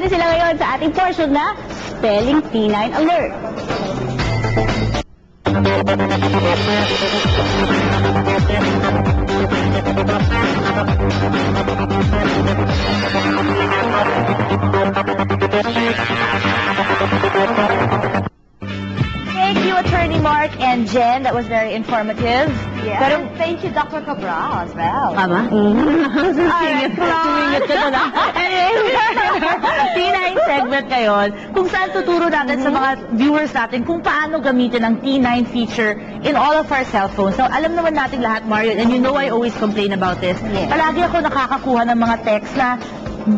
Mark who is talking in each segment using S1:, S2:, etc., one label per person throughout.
S1: Sumali sila ngayon sa ating portion na Spelling T9 Alert. Thank you, Attorney Mark and Jen. That was very informative.
S2: Yeah.
S1: Pero,
S2: Thank you, Dr. Cabral, as well.
S1: Tama? Alright, sumingit ka na. T9 segment ngayon, kung saan tuturo natin sa mga viewers natin kung paano gamitin ang T9 feature in all of our cell phones. So, alam naman natin lahat, Mario, and you know I always complain about this.
S2: Yes.
S1: Palagi ako nakakakuha ng mga text na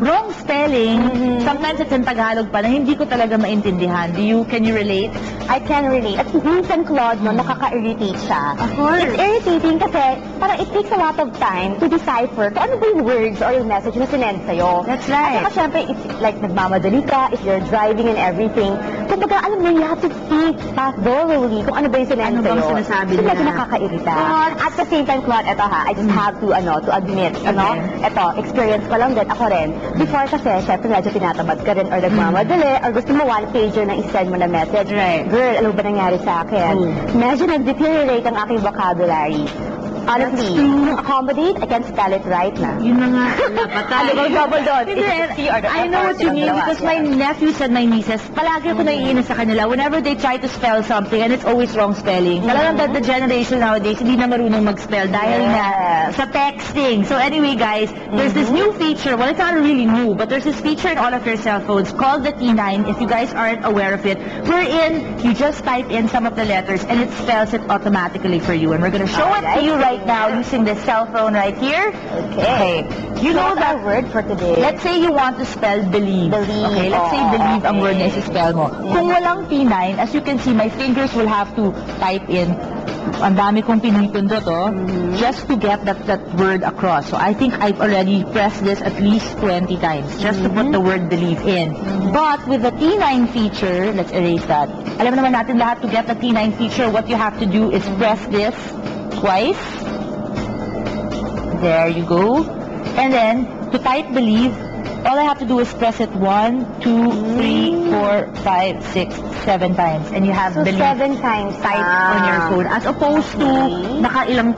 S1: wrong spelling, sometimes it's in Tagalog pa, na hindi ko talaga maintindihan. Can you relate?
S2: I can relate. At minsan, Claude, no, nakaka-irritate siya.
S1: Of course.
S2: It's irritating kasi parang it takes a lot of time to decipher kung ano ba yung words or yung message na sinend sa'yo.
S1: That's right.
S2: At saka syempre, it's like nagmamadali ka, if you're driving and everything. Kumbaga, alam mo, you have to think thoroughly kung ano ba yung sinend
S1: Ano bang
S2: sa'yo.
S1: sinasabi
S2: So,
S1: nila?
S2: medyo nakakairita.
S1: But,
S2: At the same time, Claude, eto ha, I just have to admit, eto, experience ko lang din, ako rin. Before kasi, syempre, medyo tinatamad ka rin or nagmamadali or gusto mo one-pager na i-send mo na message.
S1: Right.
S2: Girl, ano ba nangyari sa akin? Medyo nag-deteriorate ang aking vocabulary. Honestly, to accommodate, I can spell it right na.
S1: Yun na nga, napatay.
S2: Ano bang double doon?
S1: Hindi,
S2: It's C or the
S1: I
S2: F
S1: know
S2: or
S1: what you
S2: silang
S1: mean
S2: dalawa.
S1: because my nephews and my nieces, palagi ako naiinis sa kanila whenever they try to spell something and it's always wrong spelling. Talagang that the generation nowadays hindi na marunong mag-spell dahil nga sa texting. So anyway guys, there's this new feature, well it's not really new, but there's this feature in all of your cell phones called the T9, if you guys aren't aware of it, wherein you just type in some of the letters and it spells it automatically for you. And we're gonna show it to you right now using this cell phone right here.
S2: Okay.
S1: You
S2: So
S1: know
S2: what's
S1: that
S2: our word for today?
S1: let's say you want to spell believe.
S2: Believe.
S1: Okay, let's say believe ang word na isi-spell mo.
S2: Yeah.
S1: Kung walang T9, as you can see, my fingers will have to type in. Ang dami kong pinipindot, just to get that word across. So I think I've already pressed this at least 20 times just to put the word believe in. But with the T9 feature, let's erase that. Alam naman natin lahat, to get the T9 feature, what you have to do is press this twice. There you go. And then, to type believe, all I have to do is press it 1, 2, 3, 4, 5, 6, 7 times. And you have
S2: So,
S1: believe
S2: 7 times
S1: type on your phone. As opposed to, nakailang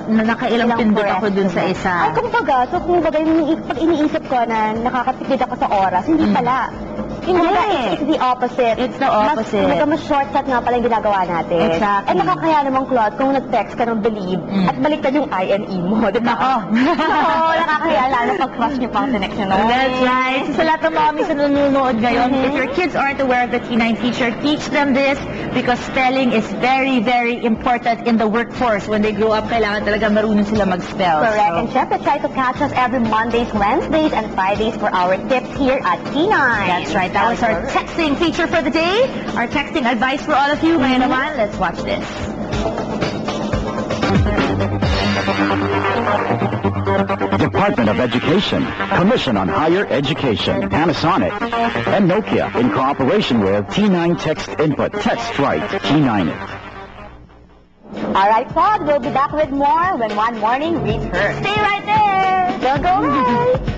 S1: pindot ako dun sa isa.
S2: Ay, kumbaga, pag iniisip ko na nakakatipid ako sa oras, hindi pala. Kumbaga, it's the opposite.
S1: It's the opposite.
S2: Kumbaga, mas shortcut nga pala yung ginagawa natin.
S1: Exactly.
S2: At nakakaya naman, Claude, kung nag-text ka ng believe, at baliktad yung INE mo, di ba? Oo, nakakaya lalo pag-crush niyo pang connection.
S1: That's right. So, sa lahat ng mommies na nanonood ngayon, if your kids aren't aware of the T9 feature, teach them this because spelling is very, very important in the workforce. When they grow up, kailangan talaga marunong sila mag-spell.
S2: Correct. And syempre, try to catch us every Mondays, Wednesdays, and Fridays for our tips here at T9.
S1: That's right. That was our texting feature for the day. Our texting advice for all of you. Ngayon naman, let's watch this.
S3: Department of Education, Commission on Higher Education, Panasonic, and Nokia in cooperation with T9 Text Input. Text right, T9 it.
S2: All right, Claude, we'll be back with more when one morning reads her.
S1: Stay right there.
S2: Don't go away.